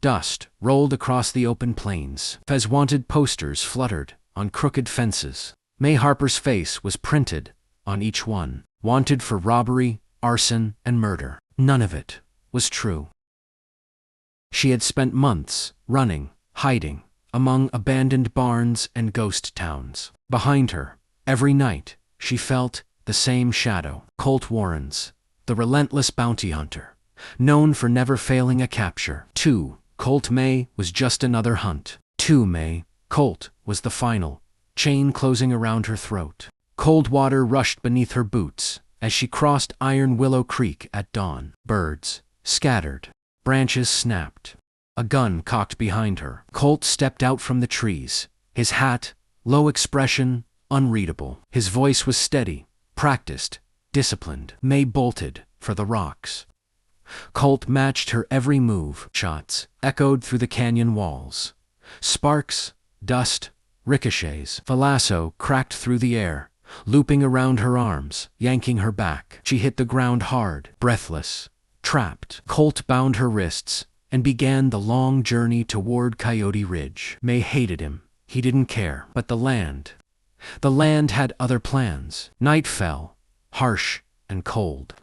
Dust rolled across the open plains. Fez wanted posters fluttered on crooked fences. Mae Harper's face was printed on each one. Wanted for robbery, arson, and murder. None of it was true. She had spent months running, hiding, among abandoned barns and ghost towns. Behind her, every night, she felt the same shadow. Colt Warrens, the relentless bounty hunter, known for never failing a capture. Colt Mae was just another hunt. Mae, Colt was the final, chain closing around her throat. Cold water rushed beneath her boots as she crossed Iron Willow Creek at dawn. Birds scattered. Branches snapped. A gun cocked behind her. Colt stepped out from the trees, his hat, low expression, unreadable. His voice was steady, practiced, disciplined. Mae bolted for the rocks. Colt matched her every move. Shots echoed through the canyon walls. Sparks, dust, ricochets. The lasso cracked through the air, looping around her arms, yanking her back. She hit the ground hard, breathless, trapped. Colt bound her wrists and began the long journey toward Coyote Ridge. Mae hated him. He didn't care. But the land had other plans. Night fell, harsh and cold.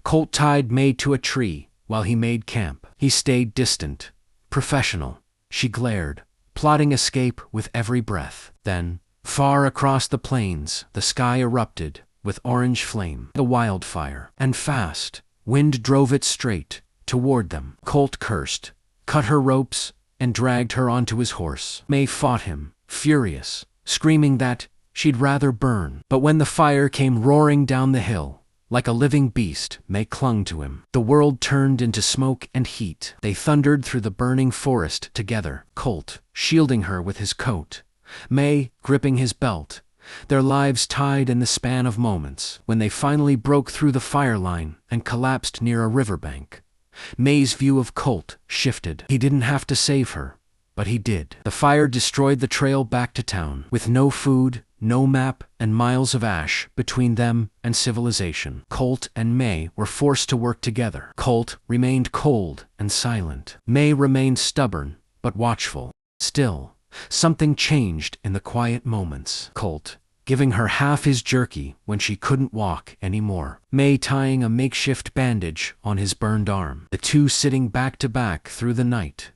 Colt tied Mae to a tree while he made camp. He stayed distant, professional. She glared, plotting escape with every breath. Then, far across the plains, the sky erupted with orange flame. The wildfire. And fast. Wind drove it straight toward them. Colt cursed, cut her ropes, and dragged her onto his horse. Mae fought him, furious, screaming that she'd rather burn. But when the fire came roaring down the hill, like a living beast, Mae clung to him. The world turned into smoke and heat. They thundered through the burning forest together, Colt shielding her with his coat, Mae gripping his belt, their lives tied in the span of moments. When they finally broke through the fire line and collapsed near a riverbank, Mae's view of Colt shifted. He didn't have to save her, but he did. The fire destroyed the trail back to town, with no food, no map, and miles of ash between them and civilization. Colt and Mae were forced to work together. Colt remained cold and silent. Mae remained stubborn, but watchful. Still, something changed in the quiet moments. Colt giving her half his jerky when she couldn't walk anymore. Mae tying a makeshift bandage on his burned arm. The two sitting back to back through the night,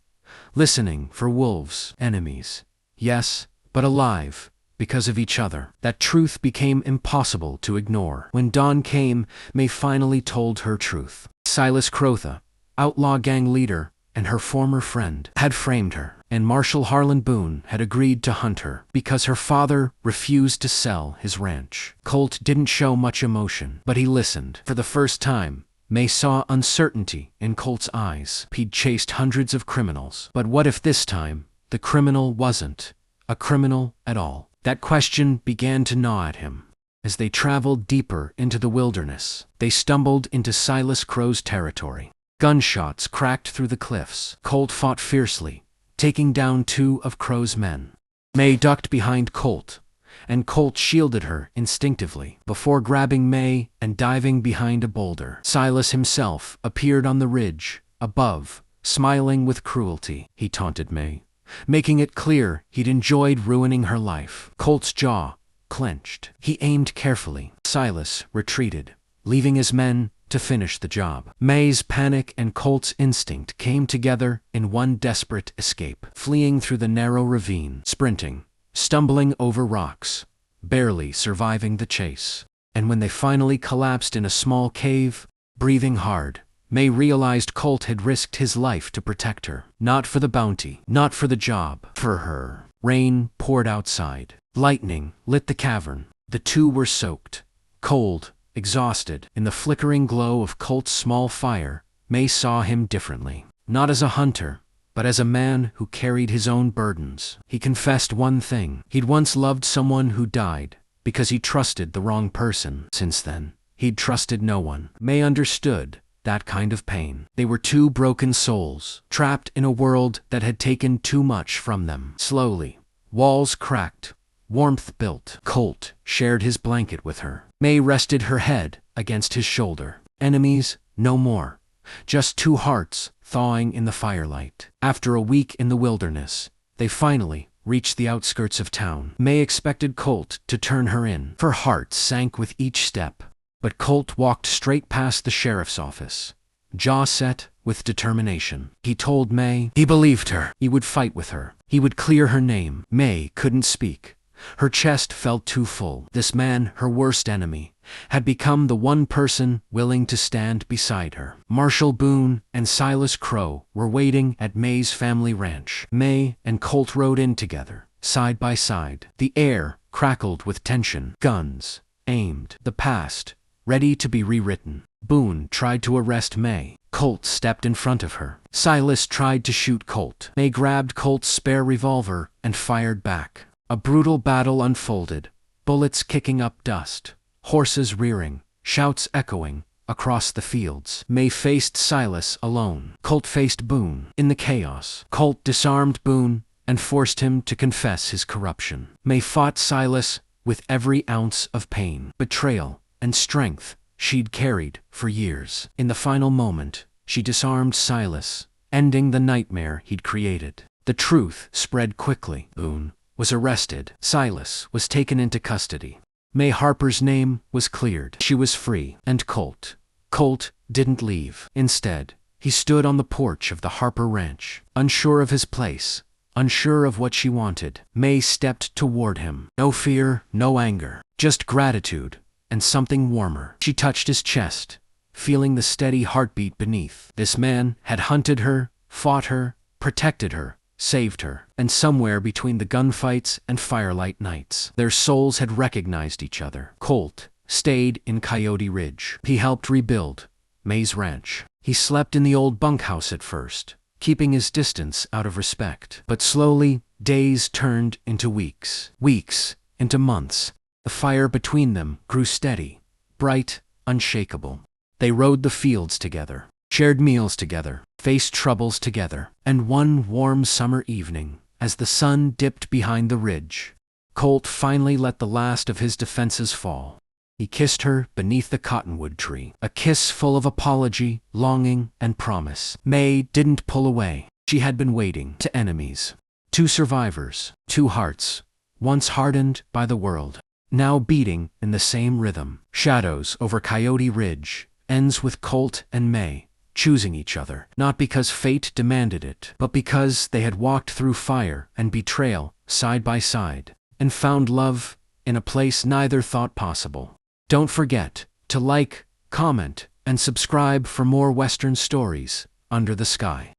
listening for wolves, enemies. Yes, but alive, because of each other. That truth became impossible to ignore. When dawn came, Mae finally told her truth. Silas Crotha, outlaw gang leader, and her former friend, had framed her, and Marshal Harlan Boone had agreed to hunt her because her father refused to sell his ranch. Colt didn't show much emotion, but he listened. For the first time, Mae saw uncertainty in Colt's eyes. He'd chased hundreds of criminals, but what if this time the criminal wasn't a criminal at all? That question began to gnaw at him. As they traveled deeper into the wilderness, they stumbled into Silas Crow's territory. Gunshots cracked through the cliffs. Colt fought fiercely, taking down 2 of Crow's men. Mae ducked behind Colt, and Colt shielded her instinctively before grabbing Mae and diving behind a boulder. Silas himself appeared on the ridge above, smiling with cruelty. He taunted Mae, making it clear he'd enjoyed ruining her life. Colt's jaw clenched. He aimed carefully. Silas retreated, leaving his men to finish the job. Mae's panic and Colt's instinct came together in one desperate escape, fleeing through the narrow ravine, sprinting, stumbling over rocks, barely surviving the chase. And when they finally collapsed in a small cave, breathing hard, Mae realized Colt had risked his life to protect her. Not for the bounty, not for the job, for her. Rain poured outside. Lightning lit the cavern. The two were soaked, cold, exhausted. In the flickering glow of Colt's small fire, Mae saw him differently. Not as a hunter, but as a man who carried his own burdens. He confessed one thing. He'd once loved someone who died because he trusted the wrong person. Since then, he'd trusted no one. Mae understood that kind of pain. They were 2 broken souls, trapped in a world that had taken too much from them. Slowly, walls cracked, warmth built. Colt shared his blanket with her. Mae rested her head against his shoulder. Enemies, no more. Just 2 hearts thawing in the firelight. After a week in the wilderness, they finally reached the outskirts of town. Mae expected Colt to turn her in. Her heart sank with each step, but Colt walked straight past the sheriff's office, jaw set with determination. He told Mae he believed her. He would fight with her. He would clear her name. Mae couldn't speak. Her chest felt too full. This man, her worst enemy, had become the one person willing to stand beside her. Marshall Boone and Silas Crow were waiting at Mae's family ranch. Mae and Colt rode in together, side by side. The air crackled with tension. Guns aimed. The past, ready to be rewritten. Boone tried to arrest Mae. Colt stepped in front of her. Silas tried to shoot Colt. Mae grabbed Colt's spare revolver and fired back. A brutal battle unfolded, bullets kicking up dust, horses rearing, shouts echoing across the fields. Mae faced Silas alone. Colt faced Boone. In the chaos, Colt disarmed Boone and forced him to confess his corruption. Mae fought Silas with every ounce of pain, betrayal, and strength she'd carried for years. In the final moment, she disarmed Silas, ending the nightmare he'd created. The truth spread quickly. Boone was arrested. Silas was taken into custody. Mae Harper's name was cleared. She was free. And Colt didn't leave. Instead, he stood on the porch of the Harper ranch, unsure of his place, unsure of what she wanted. Mae stepped toward him. No fear, no anger, just gratitude and something warmer. She touched his chest, feeling the steady heartbeat beneath. This man had hunted her, fought her, protected her, saved her. And somewhere between the gunfights and firelight nights, their souls had recognized each other. Colt stayed in Coyote Ridge. He helped rebuild Mae's ranch. He slept in the old bunkhouse at first, keeping his distance out of respect. But slowly, days turned into weeks, weeks into months. The fire between them grew steady, bright, unshakable. They rode the fields together, shared meals together, faced troubles together. And one warm summer evening, as the sun dipped behind the ridge, Colt finally let the last of his defenses fall. He kissed her beneath the cottonwood tree, a kiss full of apology, longing, and promise. Mae didn't pull away. She had been waiting. To enemies, two survivors, two hearts, once hardened by the world, now beating in the same rhythm. Shadows over Coyote Ridge ends with Colt and Mae choosing each other, not because fate demanded it, but because they had walked through fire and betrayal side by side, and found love in a place neither thought possible. Don't forget to like, comment, and subscribe for more Western stories under the sky.